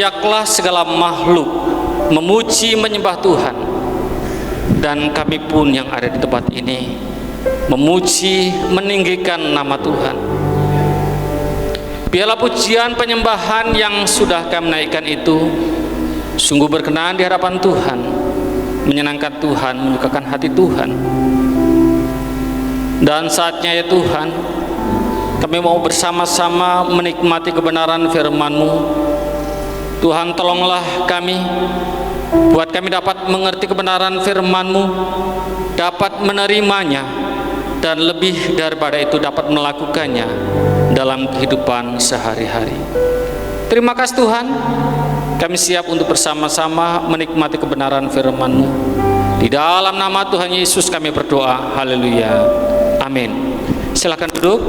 layaklah segala makhluk memuji menyembah Tuhan, dan kami pun yang ada di tempat ini memuji meninggikan nama Tuhan. Biarlah pujian penyembahan yang sudah kami naikkan itu sungguh berkenan di hadapan Tuhan, menyenangkan Tuhan, menyukakan hati Tuhan. Dan saatnya ya Tuhan, kami mau bersama-sama menikmati kebenaran firman-Mu. Tuhan, tolonglah kami, buat kami dapat mengerti kebenaran firman-Mu, dapat menerimanya, dan lebih daripada itu dapat melakukannya dalam kehidupan sehari-hari. Terima kasih Tuhan, kami siap untuk bersama-sama menikmati kebenaran firman-Mu. Di dalam nama Tuhan Yesus kami berdoa, haleluya, amin. Silakan duduk.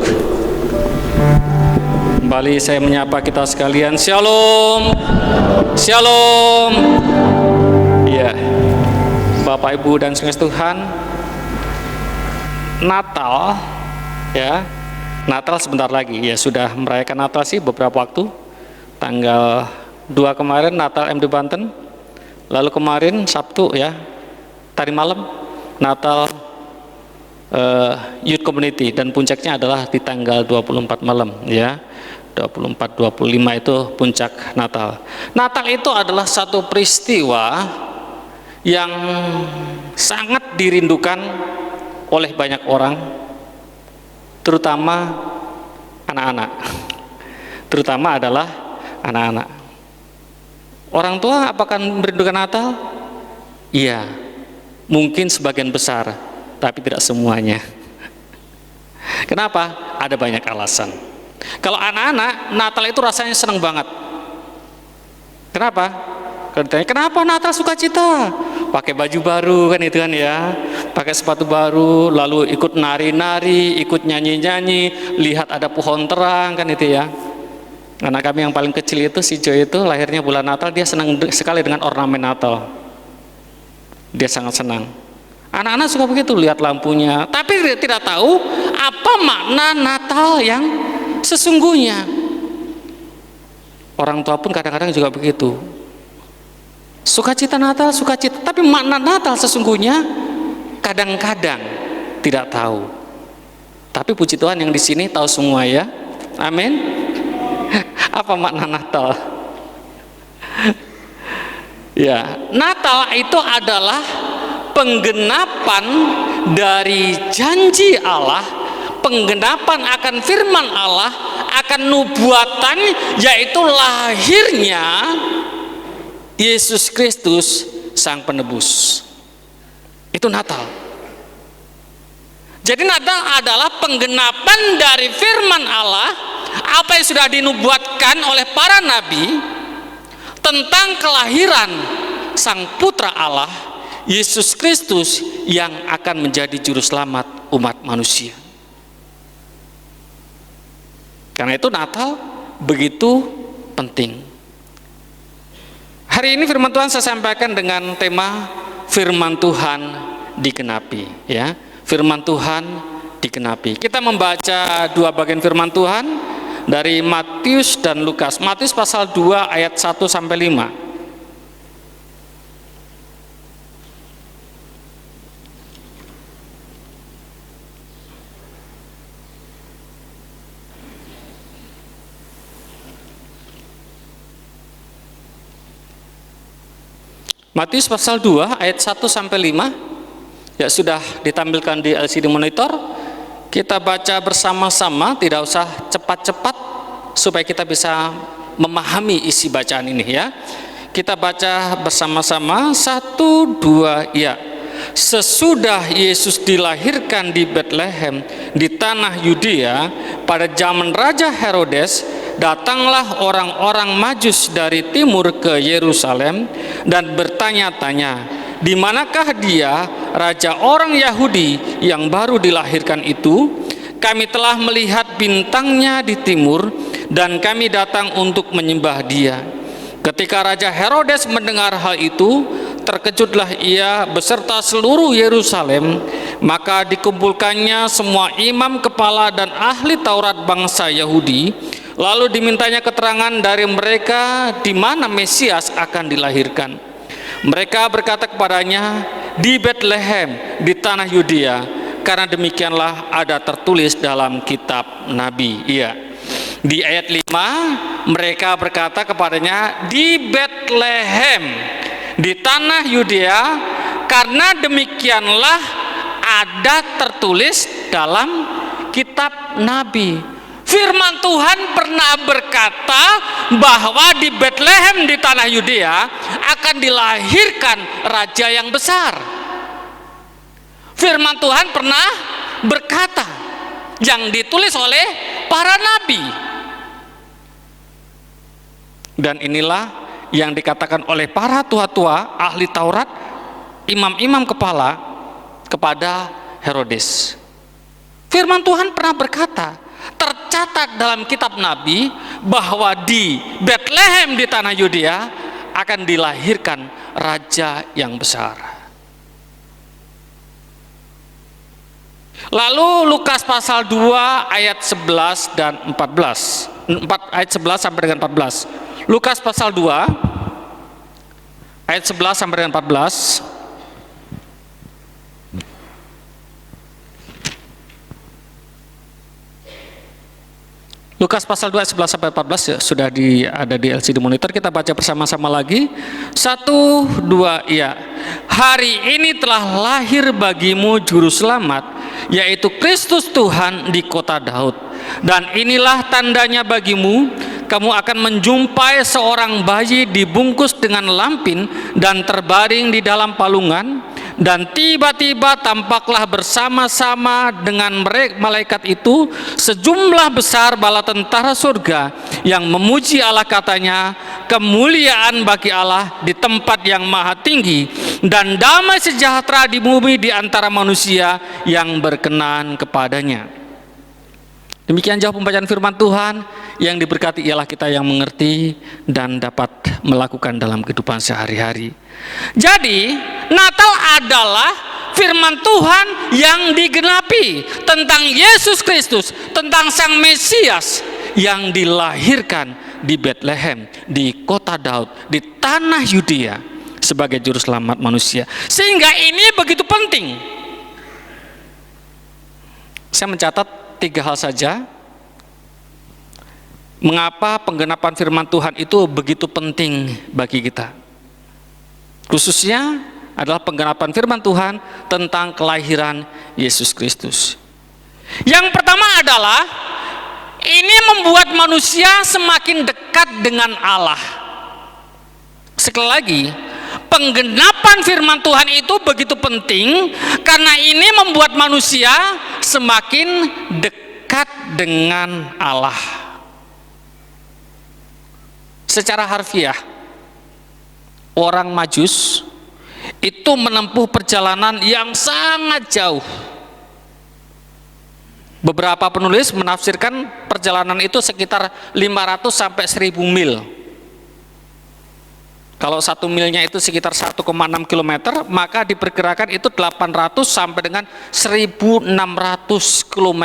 Kembali saya menyapa kita sekalian, shalom, shalom. Ya, Bapak Ibu dan saudara Tuhan, Natal, ya, Natal sebentar lagi, ya sudah merayakan Natal sih beberapa waktu. Tanggal 2 kemarin Natal MD Banten, lalu kemarin Sabtu ya, tadi malam Natal Youth Community, dan puncaknya adalah di tanggal 24 malam ya, 24-25 itu puncak Natal. Natal itu adalah satu peristiwa yang sangat dirindukan oleh banyak orang, terutama anak-anak, terutama adalah anak-anak. Orang tua apakah merindukan Natal? Iya, mungkin sebagian besar, tapi tidak semuanya. Kenapa? Ada banyak alasan. Kalau anak-anak, Natal itu rasanya senang banget. Kenapa? Kenapa Natal sukacita? Pakai baju baru kan itu kan ya, pakai sepatu baru, lalu ikut nari-nari, ikut nyanyi-nyanyi, lihat ada pohon terang kan itu ya. Anak kami yang paling kecil itu, si Joy itu lahirnya bulan Natal, dia senang sekali dengan ornamen Natal. Dia sangat senang. Anak-anak suka begitu, lihat lampunya, tapi dia tidak tahu apa makna Natal yang sesungguhnya. Orang tua pun kadang-kadang juga begitu. Sukacita Natal, sukacita, tapi makna Natal sesungguhnya kadang-kadang tidak tahu. Tapi puji Tuhan yang di sini tahu semua ya. Amin. Apa makna Natal? Ya, Natal itu adalah penggenapan dari janji Allah, penggenapan akan firman Allah, akan nubuatan, yaitu lahirnya Yesus Kristus Sang Penebus. Itu Natal. Jadi Natal adalah penggenapan dari firman Allah, apa yang sudah dinubuatkan oleh para nabi tentang kelahiran Sang Putra Allah, Yesus Kristus, yang akan menjadi juru selamat umat manusia. Karena itu Natal begitu penting. Hari ini firman Tuhan saya sampaikan dengan tema firman Tuhan digenapi ya. Firman Tuhan digenapi. Kita membaca dua bagian firman Tuhan dari Matius dan Lukas. Matius pasal 2 ayat 1 sampai 5. Matius pasal 2 ayat 1 sampai 5 ya, sudah ditampilkan di LCD monitor. Kita baca bersama-sama, tidak usah cepat-cepat supaya kita bisa memahami isi bacaan ini ya. Kita baca bersama-sama, 1, 2, ya. Sesudah Yesus dilahirkan di Betlehem di tanah Yudea pada zaman Raja Herodes, datanglah orang-orang Majus dari timur ke Yerusalem dan bertanya-tanya, di manakah dia, raja orang Yahudi yang baru dilahirkan itu? Kami telah melihat bintangnya di timur dan kami datang untuk menyembah dia. Ketika Raja Herodes mendengar hal itu, terkejutlah ia beserta seluruh Yerusalem. Maka dikumpulkannya semua imam kepala dan ahli Taurat bangsa Yahudi, lalu dimintanya keterangan dari mereka di mana Mesias akan dilahirkan. Mereka berkata kepadanya, di Betlehem di tanah Yudea, karena demikianlah ada tertulis dalam kitab Nabi. Iya. Di ayat 5 mereka berkata kepadanya, di Betlehem di tanah Yudea, karena demikianlah ada tertulis dalam kitab Nabi. Firman Tuhan pernah berkata bahwa di Betlehem di tanah Yudea akan dilahirkan raja yang besar. Firman Tuhan pernah berkata, yang ditulis oleh para nabi. Dan inilah yang dikatakan oleh para tua-tua ahli Taurat, imam-imam kepala kepada Herodes. Firman Tuhan pernah berkata, tercatat dalam kitab Nabi bahwa di Betlehem di tanah Yudea akan dilahirkan raja yang besar. Lalu Lukas pasal 2 ayat 11 dan 14. Ayat 11 sampai dengan 14. Lukas pasal 2 ayat 11 sampai dengan 14. Lukas pasal 2 ayat 11 sampai 14 ya, sudah ada di LCD monitor. Kita baca bersama-sama lagi. 1, 2, iya. Hari ini telah lahir bagimu juru selamat, yaitu Kristus Tuhan di kota Daud. Dan inilah tandanya bagimu, kamu akan menjumpai seorang bayi dibungkus dengan lampin dan terbaring di dalam palungan. Dan tiba-tiba tampaklah bersama-sama dengan malaikat itu sejumlah besar bala tentara surga yang memuji Allah, katanya, kemuliaan bagi Allah di tempat yang maha tinggi, dan damai sejahtera di bumi di antara manusia yang berkenan kepadanya. Demikian jauh pembacaan firman Tuhan. Yang diberkati ialah kita yang mengerti dan dapat melakukan dalam kehidupan sehari-hari. Jadi Natal adalah firman Tuhan yang digenapi tentang Yesus Kristus, tentang Sang Mesias yang dilahirkan di Betlehem, di kota Daud, di tanah Yudea sebagai juru selamat manusia. Sehingga ini begitu penting. Saya mencatat 3 hal saja. Mengapa penggenapan firman Tuhan itu begitu penting bagi kita? Khususnya adalah penggenapan firman Tuhan tentang kelahiran Yesus Kristus. Yang pertama adalah ini membuat manusia semakin dekat dengan Allah. Sekali lagi, penggenapan firman Tuhan itu begitu penting karena ini membuat manusia semakin dekat dengan Allah. Secara harfiah, orang Majus itu menempuh perjalanan yang sangat jauh. Beberapa penulis menafsirkan perjalanan itu sekitar 500 sampai 1000 mil. Kalau 1 milnya itu sekitar 1,6 km, maka diperkirakan itu 800 sampai dengan 1600 km.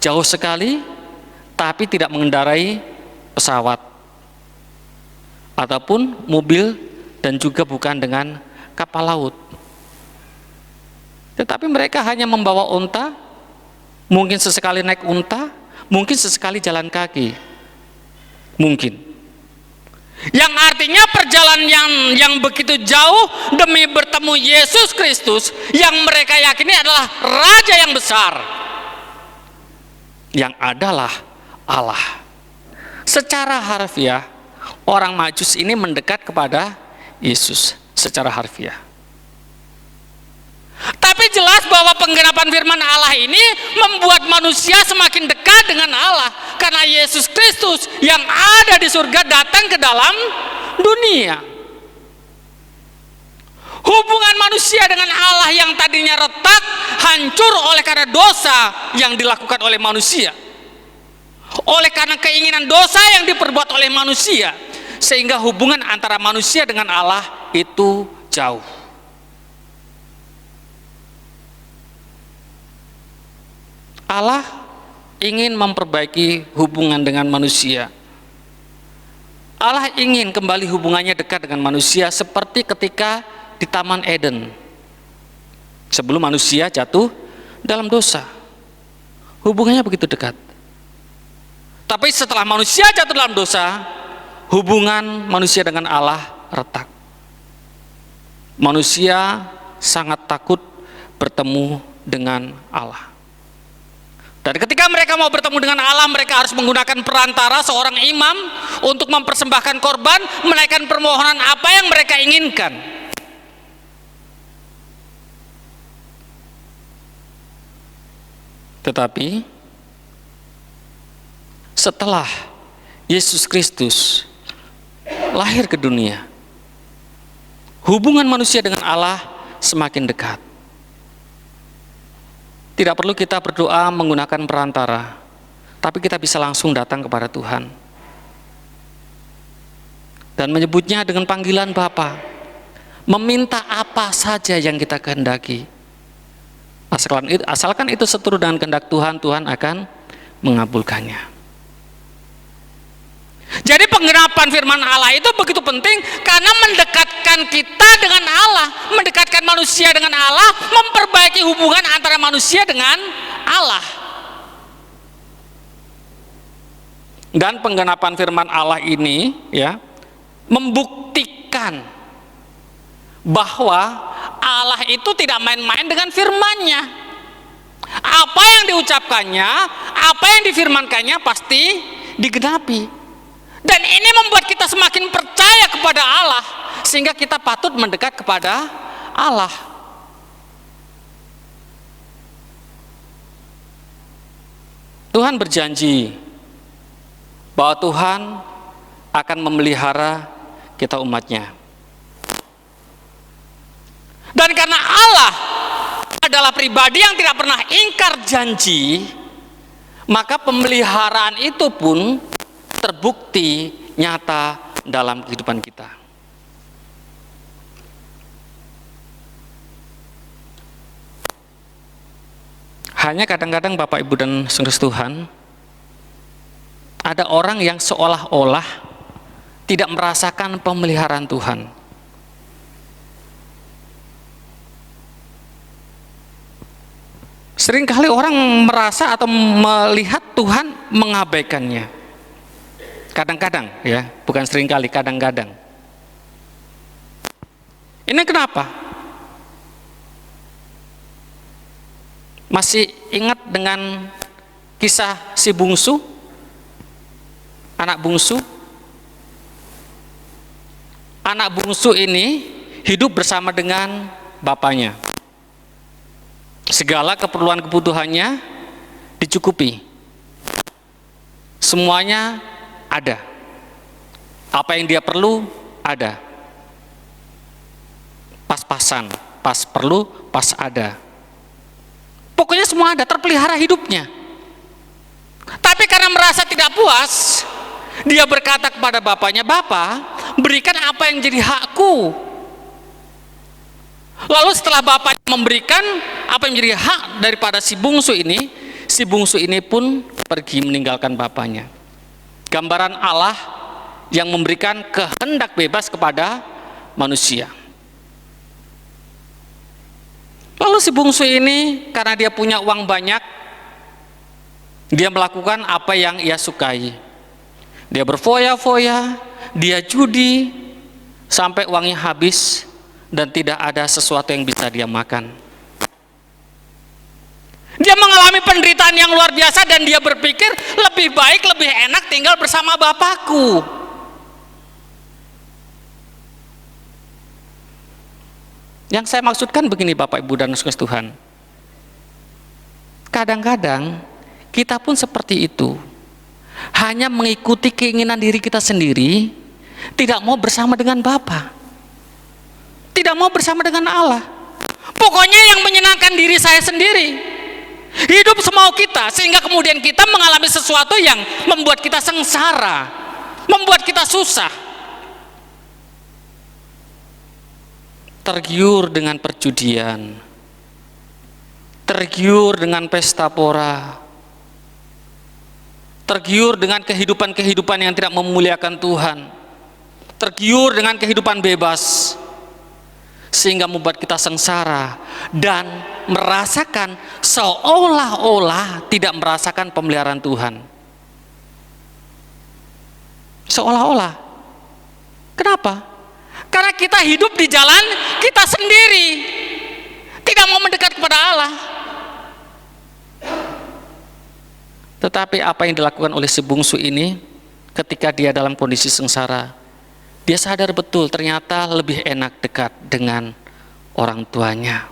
Jauh sekali, tapi tidak mengendarai pesawat ataupun mobil, dan juga bukan dengan kapal laut. Tetapi mereka hanya membawa unta, mungkin sesekali naik unta, mungkin sesekali jalan kaki, mungkin. Yang artinya perjalanan yang begitu jauh demi bertemu Yesus Kristus yang mereka yakini adalah Raja yang besar, yang adalah Allah. Secara harfiah, orang Majus ini mendekat kepada Yesus secara harfiah. Tapi jelas bahwa penggenapan firman Allah ini membuat manusia semakin dekat dengan Allah, karena Yesus Kristus yang ada di surga datang ke dalam dunia. Hubungan manusia dengan Allah yang tadinya retak, hancur oleh karena dosa yang dilakukan oleh manusia, oleh karena keinginan dosa yang diperbuat oleh manusia, sehingga hubungan antara manusia dengan Allah itu jauh. Allah ingin memperbaiki hubungan dengan manusia. Allah ingin kembali hubungannya dekat dengan manusia seperti ketika di Taman Eden. Sebelum manusia jatuh dalam dosa, hubungannya begitu dekat. Tapi setelah manusia jatuh dalam dosa, hubungan manusia dengan Allah retak. Manusia sangat takut bertemu dengan Allah. Dan ketika mereka mau bertemu dengan Allah, mereka harus menggunakan perantara seorang imam untuk mempersembahkan korban, menaikkan permohonan apa yang mereka inginkan. Tetapi setelah Yesus Kristus lahir ke dunia, hubungan manusia dengan Allah semakin dekat. Tidak perlu kita berdoa menggunakan perantara, tapi kita bisa langsung datang kepada Tuhan dan menyebutnya dengan panggilan Bapa, meminta apa saja yang kita kehendaki. Asalkan itu seturut dengan kehendak Tuhan, Tuhan akan mengabulkannya. Jadi penggenapan firman Allah itu begitu penting karena mendekatkan kita dengan Allah, mendekatkan manusia dengan Allah, memperbaiki hubungan antara manusia dengan Allah. Dan penggenapan firman Allah ini ya membuktikan bahwa Allah itu tidak main-main dengan firman-Nya. Apa yang diucapkannya, apa yang difirmankannya pasti digenapi. Dan ini membuat kita semakin percaya kepada Allah, sehingga kita patut mendekat kepada Allah. Tuhan berjanji bahwa Tuhan akan memelihara kita umatnya. Dan karena Allah adalah pribadi yang tidak pernah ingkar janji, maka pemeliharaan itu pun terbukti nyata dalam kehidupan kita. Hanya kadang-kadang Bapak Ibu dan saudara Tuhan, ada orang yang seolah-olah tidak merasakan pemeliharaan Tuhan. Seringkali orang merasa atau melihat Tuhan mengabaikannya. Kadang-kadang ya, bukan seringkali, kadang-kadang. Ini kenapa? Masih ingat dengan kisah si bungsu? Anak bungsu? Anak bungsu ini hidup bersama dengan bapaknya. Segala keperluan kebutuhannya dicukupi. Semuanya ada. Apa yang dia perlu ada. Pas-pasan, pas perlu, pas ada. Pokoknya semua ada, terpelihara hidupnya. Tapi karena merasa tidak puas, dia berkata kepada bapaknya, "Bapa, berikan apa yang jadi hakku." Lalu setelah bapaknya memberikan apa yang menjadi hak daripada si bungsu ini pun pergi meninggalkan bapaknya. Gambaran Allah yang memberikan kehendak bebas kepada manusia. Lalu si bungsu ini karena dia punya uang banyak, dia melakukan apa yang ia sukai. Dia berfoya-foya, dia judi, sampai uangnya habis dan tidak ada sesuatu yang bisa dia makan. Dia mengalami penderitaan yang luar biasa dan dia berpikir lebih baik, lebih enak tinggal bersama bapakku. Yang saya maksudkan begini Bapak Ibu dan saudara Tuhan. Kadang-kadang kita pun seperti itu. Hanya mengikuti keinginan diri kita sendiri, tidak mau bersama dengan Bapa. Tidak mau bersama dengan Allah. Pokoknya yang menyenangkan diri saya sendiri. Hidup semau kita, sehingga kemudian kita mengalami sesuatu yang membuat kita sengsara, membuat kita susah. Tergiur dengan perjudian, tergiur dengan pesta pora, tergiur dengan kehidupan-kehidupan yang tidak memuliakan Tuhan, tergiur dengan kehidupan bebas, sehingga membuat kita sengsara dan merasakan seolah-olah tidak merasakan pemeliharaan Tuhan. Seolah-olah. Kenapa? Karena kita hidup di jalan kita sendiri, tidak mau mendekat kepada Allah. Tetapi apa yang dilakukan oleh si bungsu ini ketika dia dalam kondisi sengsara, dia sadar betul ternyata lebih enak dekat dengan orang tuanya.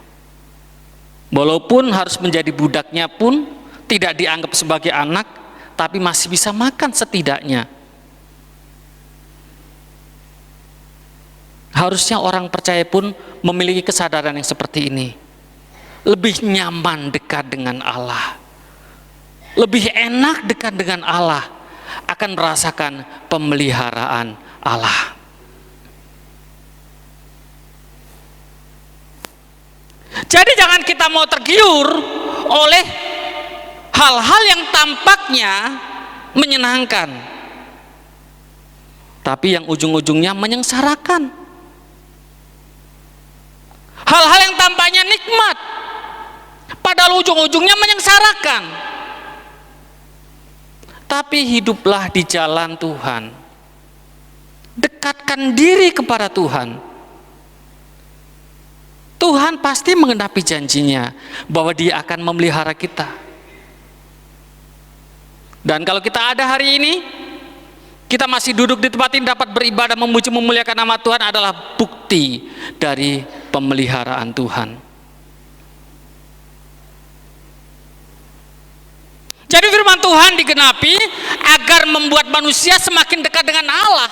Walaupun harus menjadi budaknya pun tidak dianggap sebagai anak, tapi masih bisa makan setidaknya. Harusnya orang percaya pun memiliki kesadaran yang seperti ini. Lebih nyaman dekat dengan Allah, lebih enak dekat dengan Allah, akan merasakan pemeliharaan Allah. Jadi jangan kita mau tergiur oleh hal-hal yang tampaknya menyenangkan, tapi yang ujung-ujungnya menyengsarakan. Hal-hal yang tampaknya nikmat, padahal ujung-ujungnya menyengsarakan. Tapi hiduplah di jalan Tuhan, dekatkan diri kepada Tuhan. Tuhan pasti mengenapi janjinya bahwa Dia akan memelihara kita. Dan kalau kita ada hari ini, kita masih duduk di tempat ini dapat beribadah, memuji, memuliakan nama Tuhan, adalah bukti dari pemeliharaan Tuhan. Jadi firman Tuhan digenapi agar membuat manusia semakin dekat dengan Allah.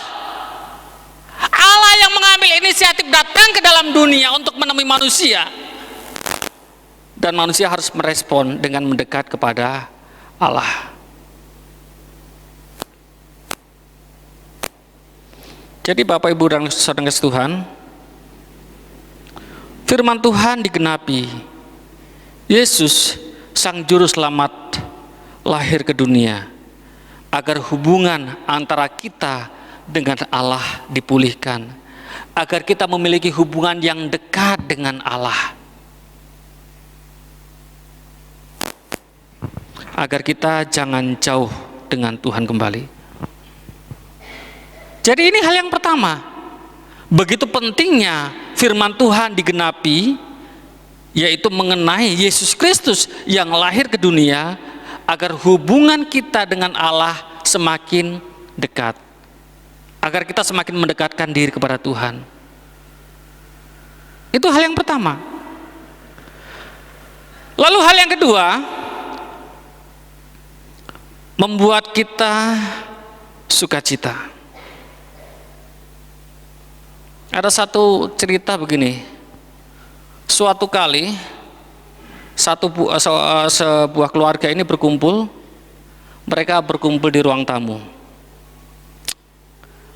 Allah yang mengambil inisiatif datang ke dalam dunia untuk menemui manusia, dan manusia harus merespon dengan mendekat kepada Allah. Jadi Bapak Ibu dan saudara Tuhan, firman Tuhan digenapi. Yesus Sang Juru Selamat lahir ke dunia agar hubungan antara kita dengan Allah dipulihkan, agar kita memiliki hubungan yang dekat dengan Allah, agar kita jangan jauh dengan Tuhan kembali. Jadi ini hal yang pertama. Begitu pentingnya firman Tuhan digenapi, yaitu mengenai Yesus Kristus yang lahir ke dunia agar hubungan kita dengan Allah semakin dekat, agar kita semakin mendekatkan diri kepada Tuhan. Itu hal yang pertama. Lalu hal yang kedua, membuat kita sukacita. Ada satu cerita begini. Suatu kali sebuah keluarga ini berkumpul. Mereka berkumpul di ruang tamu.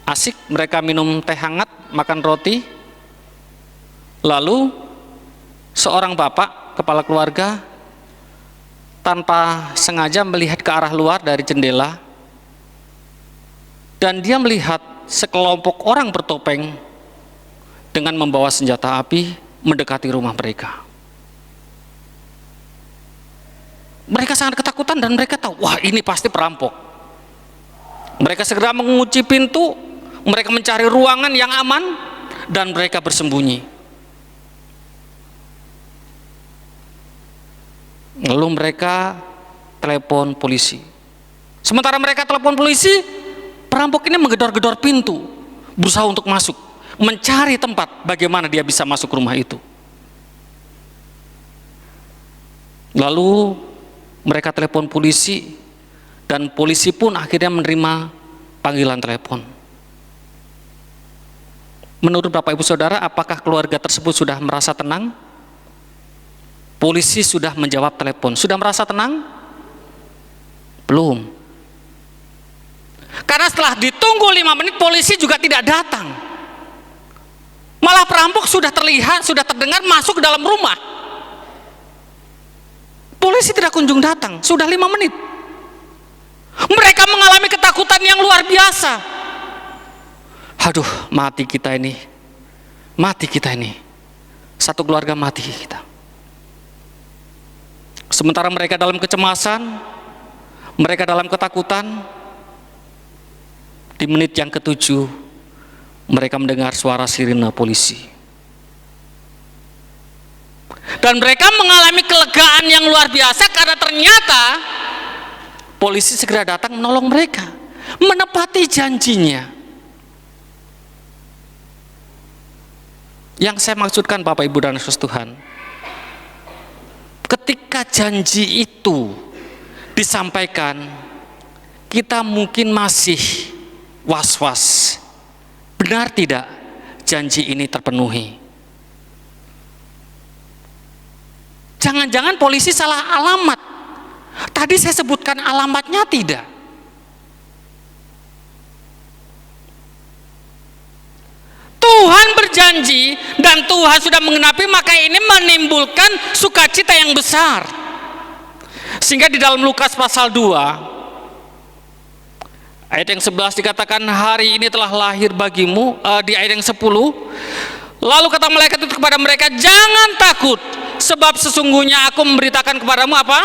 Asik, mereka minum teh hangat, makan roti. Lalu seorang bapak, kepala keluarga, tanpa sengaja melihat ke arah luar dari jendela, dan dia melihat sekelompok orang bertopeng dengan membawa senjata api mendekati rumah mereka. Mereka sangat ketakutan dan mereka tahu, wah ini pasti perampok. Mereka segera mengunci pintu, mereka mencari ruangan yang aman, dan mereka bersembunyi. Lalu mereka telepon polisi. Sementara mereka telepon polisi, perampok ini menggedor-gedor pintu, berusaha untuk masuk, mencari tempat bagaimana dia bisa masuk rumah itu. Lalu mereka telepon polisi, dan polisi pun akhirnya menerima panggilan telepon. Menurut Bapak Ibu Saudara, apakah keluarga tersebut sudah merasa tenang? Polisi sudah menjawab telepon. Sudah merasa tenang? Belum. Karena setelah ditunggu 5 menit, polisi juga tidak datang. Malah perampok sudah terlihat, sudah terdengar masuk ke dalam rumah. Polisi tidak kunjung datang, sudah 5 menit. Mereka mengalami ketakutan yang luar biasa. Aduh, mati kita ini. Satu keluarga mati kita. Sementara mereka dalam kecemasan, mereka dalam ketakutan, di menit yang ke-7 mereka mendengar suara sirine polisi. Dan mereka mengalami kelegaan yang luar biasa karena ternyata polisi segera datang menolong mereka, menepati janjinya. Yang saya maksudkan Bapak Ibu dan Saudara Tuhan, ketika janji itu disampaikan, kita mungkin masih was-was. Benar tidak janji ini terpenuhi? Jangan-jangan polisi salah alamat. Tadi saya sebutkan alamatnya tidak. Tuhan berjanji dan Tuhan sudah menggenapi, maka ini menimbulkan sukacita yang besar. Sehingga di dalam Lukas pasal 2 ayat yang 11 dikatakan, hari ini telah lahir bagimu, di ayat yang 10, lalu kata malaikat itu kepada mereka, jangan takut, sebab sesungguhnya aku memberitakan kepadamu apa?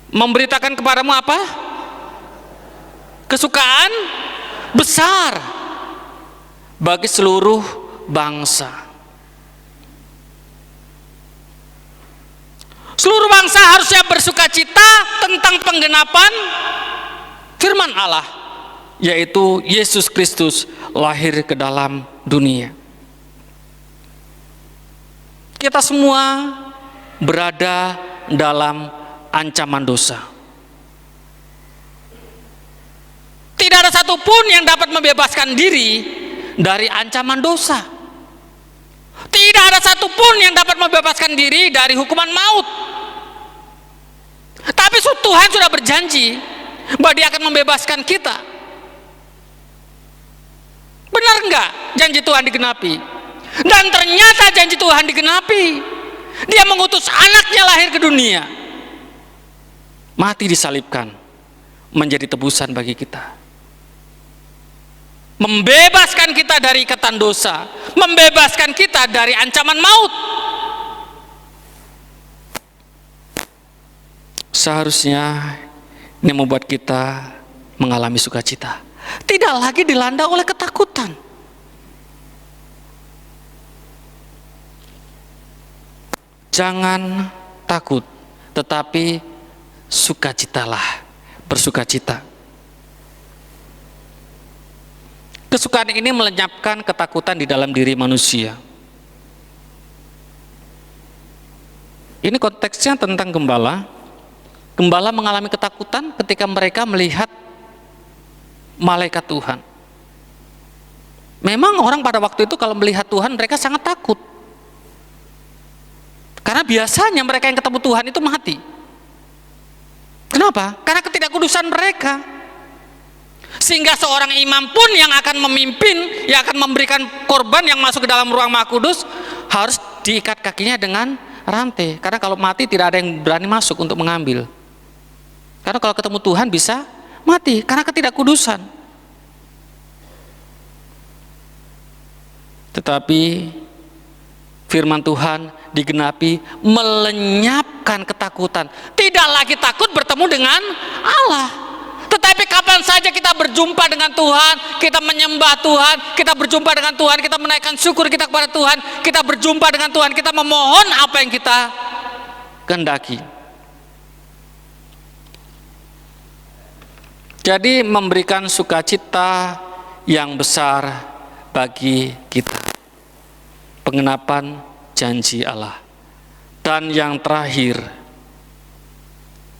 Memberitakan kepadamu apa? Kesukaan besar bagi seluruh bangsa. Seluruh bangsa harusnya bersukacita tentang penggenapan firman Allah, yaitu Yesus Kristus lahir ke dalam dunia. Kita semua berada dalam ancaman dosa. Tidak ada satupun yang dapat membebaskan diri dari ancaman dosa. Tidak ada satupun yang dapat membebaskan diri dari hukuman maut. Tapi Tuhan sudah berjanji bahwa Dia akan membebaskan kita. Benar enggak janji Tuhan digenapi? Dan ternyata janji Tuhan digenapi. Dia mengutus anaknya lahir ke dunia, mati disalibkan, menjadi tebusan bagi kita, membebaskan kita dari ikatan dosa, membebaskan kita dari ancaman maut. Seharusnya ini membuat kita mengalami sukacita, tidak lagi dilanda oleh ketakutan. Jangan takut, tetapi sukacitalah, bersukacita. Kesukaan ini melenyapkan ketakutan di dalam diri manusia. Ini konteksnya tentang gembala. Gembala mengalami ketakutan ketika mereka melihat malaikat Tuhan. Memang orang pada waktu itu kalau melihat Tuhan mereka sangat takut. Karena biasanya mereka yang ketemu Tuhan itu mati. Kenapa? Karena ketidakkudusan mereka. Sehingga seorang imam pun yang akan memimpin, yang akan memberikan korban yang masuk ke dalam ruang Maha Kudus, harus diikat kakinya dengan rantai. Karena kalau mati tidak ada yang berani masuk untuk mengambil. Karena kalau ketemu Tuhan bisa mati karena ketidakkudusan. Tetapi firman Tuhan digenapi, melenyapkan ketakutan. Tidak lagi takut bertemu dengan Allah. Tetapi kapan saja kita berjumpa dengan Tuhan, kita menyembah Tuhan, kita berjumpa dengan Tuhan, kita menaikkan syukur kita kepada Tuhan, kita berjumpa dengan Tuhan, kita memohon apa yang kita kehendaki. Jadi memberikan sukacita yang besar bagi kita. Pengenapan janji Allah. Dan yang terakhir,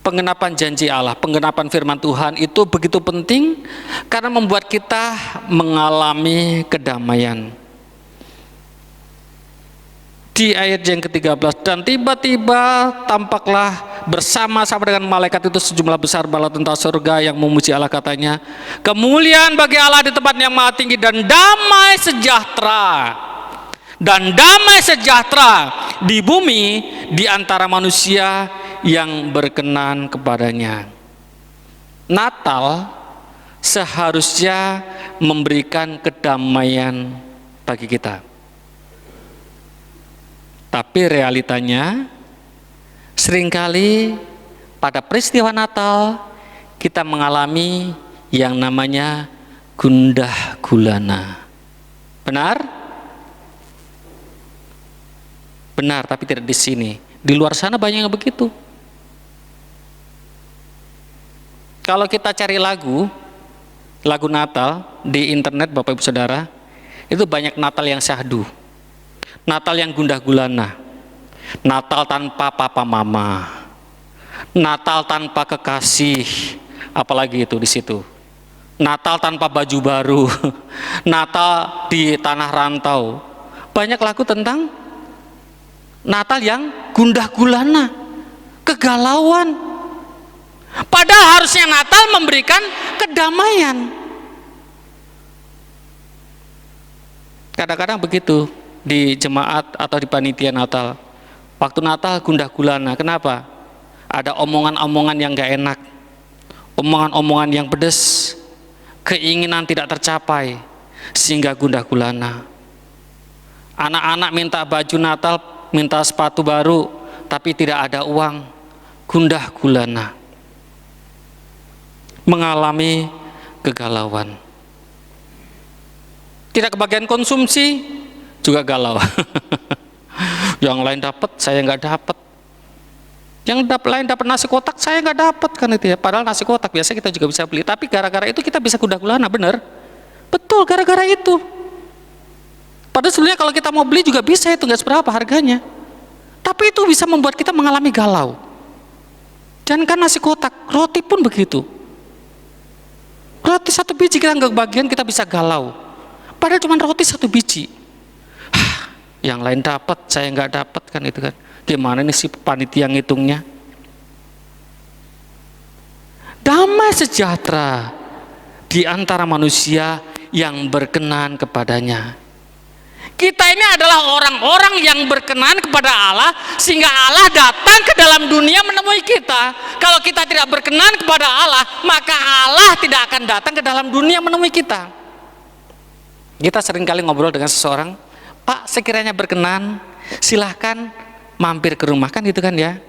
pengenapan janji Allah, pengenapan firman Tuhan itu begitu penting karena membuat kita mengalami kedamaian. Di ayat yang ke-13, dan tiba-tiba tampaklah bersama-sama dengan malaikat itu sejumlah besar bala tentara surga yang memuji Allah, katanya, kemuliaan bagi Allah di tempat yang maha tinggi dan damai sejahtera di bumi di antara manusia yang berkenan kepadanya. Natal seharusnya memberikan kedamaian bagi kita. Tapi realitanya seringkali pada peristiwa Natal kita mengalami yang namanya gundah gulana. Benar? Benar, tapi tidak di sini. Di luar sana banyak yang begitu. Kalau kita cari lagu Natal di internet Bapak Ibu Saudara, itu banyak Natal yang syahdu, Natal yang gundah gulana, Natal tanpa papa mama, Natal tanpa kekasih, apalagi itu di situ, Natal tanpa baju baru, Natal di tanah rantau. Banyak lagu tentang Natal yang gundah gulana, kegalauan. Padahal harusnya Natal memberikan kedamaian. Kadang-kadang begitu di jemaat atau di panitia Natal. Waktu Natal gundah gulana. Kenapa? Ada omongan-omongan yang gak enak, omongan-omongan yang pedas, keinginan tidak tercapai, sehingga gundah gulana. Anak-anak minta baju Natal, minta sepatu baru, tapi tidak ada uang, gundah gulana. Mengalami kegalauan. Tidak kebagian konsumsi, juga galau. Yang lain dapat, saya nggak dapat. Yang lain dapat nasi kotak, saya nggak dapat, kan itu ya. Padahal nasi kotak biasa kita juga bisa beli. Tapi gara-gara itu kita bisa gundah gulana, bener? Betul, gara-gara itu. Padahal sebenarnya kalau kita mau beli juga bisa, itu nggak seberapa harganya. Tapi itu bisa membuat kita mengalami galau. Jangan kan nasi kotak, roti pun begitu. Roti satu biji kita nggak kebagian, kita bisa galau. Padahal cuma roti satu biji. Yang lain dapat, saya nggak dapat, kan itu kan. Gimana nih si panitia ngitungnya? Damai sejahtera di antara manusia yang berkenan kepadanya. Kita ini adalah orang-orang yang berkenan kepada Allah, sehingga Allah datang ke dalam dunia menemui kita. Kalau kita tidak berkenan kepada Allah, maka Allah tidak akan datang ke dalam dunia menemui kita. Kita seringkali ngobrol dengan seseorang, Pak, sekiranya berkenan, silahkan mampir ke rumah, kan gitu kan ya.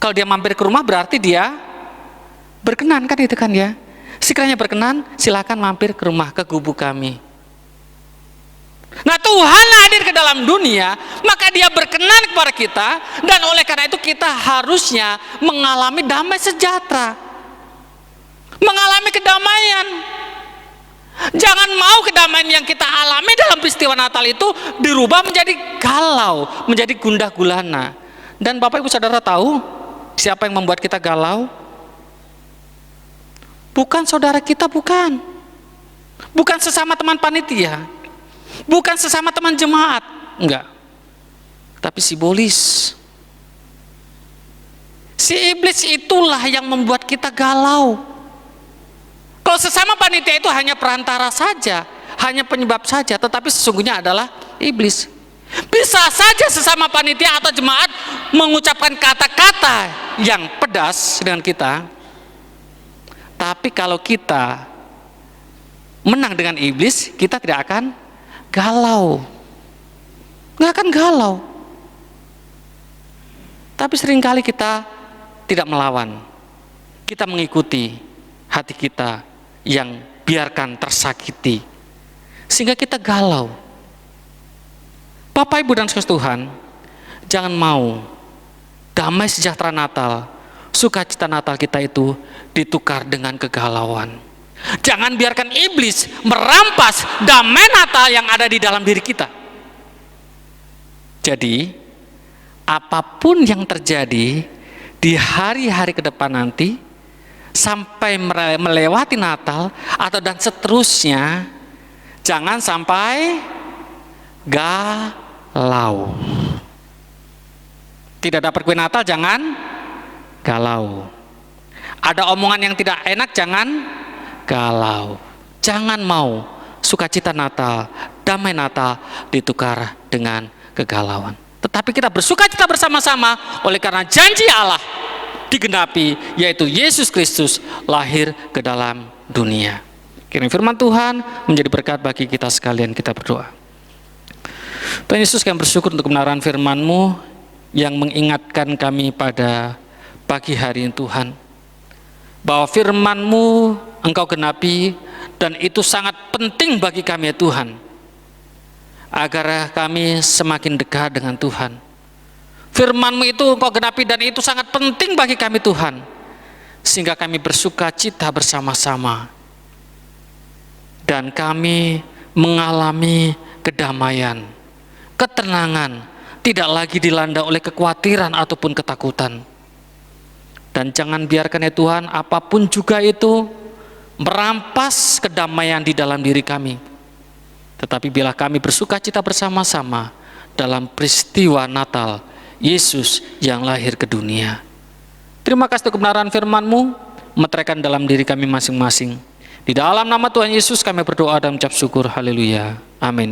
Kalau dia mampir ke rumah berarti dia berkenan, kan gitu kan ya. Sekiranya berkenan, silahkan mampir ke rumah, ke gubuk kami. Nah, Tuhan hadir ke dalam dunia, maka dia berkenan kepada kita, dan oleh karena itu kita harusnya mengalami damai sejahtera, mengalami kedamaian. Jangan mau kedamaian yang kita alami dalam peristiwa Natal itu dirubah menjadi galau, menjadi gundah gulana. Dan Bapak Ibu Saudara tahu siapa yang membuat kita galau? Bukan saudara kita, bukan sesama teman panitia, bukan sesama teman jemaat, enggak. Tapi si iblis. Si iblis itulah yang membuat kita galau. Kalau sesama panitia itu hanya perantara saja, hanya penyebab saja, tetapi sesungguhnya adalah iblis. Bisa saja sesama panitia atau jemaat mengucapkan kata-kata yang pedas dengan kita, tapi kalau kita menang dengan iblis, kita tidak akan galau, nggak akan galau. Tapi seringkali kita tidak melawan, kita mengikuti hati kita yang biarkan tersakiti, sehingga kita galau. Bapak Ibu dan saudara Tuhan, jangan mau damai sejahtera Natal, sukacita Natal kita itu ditukar dengan kegalauan. Jangan biarkan iblis merampas damai Natal yang ada di dalam diri kita. Jadi, apapun yang terjadi di hari-hari ke depan nanti, sampai melewati Natal atau dan seterusnya, jangan sampai galau. Tidak dapat kue Natal, jangan galau. Ada omongan yang tidak enak, jangan galau. Jangan mau sukacita Natal, damai Natal ditukar dengan kegalauan. tetapi kita bersuka cita bersama-sama oleh karena janji Allah digenapi, yaitu Yesus Kristus lahir ke dalam dunia. Kiranya firman Tuhan menjadi berkat bagi kita sekalian. Kita berdoa. Tuhan Yesus, kami bersyukur untuk kebenaran firman-Mu yang mengingatkan kami pada pagi hari ini Tuhan, bahwa firman-Mu Engkau genapi, dan itu sangat penting bagi kami ya Tuhan, agar kami semakin dekat dengan Tuhan. Firman-Mu itu Engkau genapi dan itu sangat penting bagi kami Tuhan, sehingga kami bersuka cita bersama-sama dan kami mengalami kedamaian, ketenangan, tidak lagi dilanda oleh kekhawatiran ataupun ketakutan. Dan jangan biarkan ya Tuhan apapun juga itu merampas kedamaian di dalam diri kami. Tetapi bila kami bersuka cita bersama-sama dalam peristiwa Natal Yesus yang lahir ke dunia. Terima kasih untuk kebenaran firman-Mu, meteraikan dalam diri kami masing-masing. Di dalam nama Tuhan Yesus kami berdoa dan mengucap syukur. Haleluya. Amin.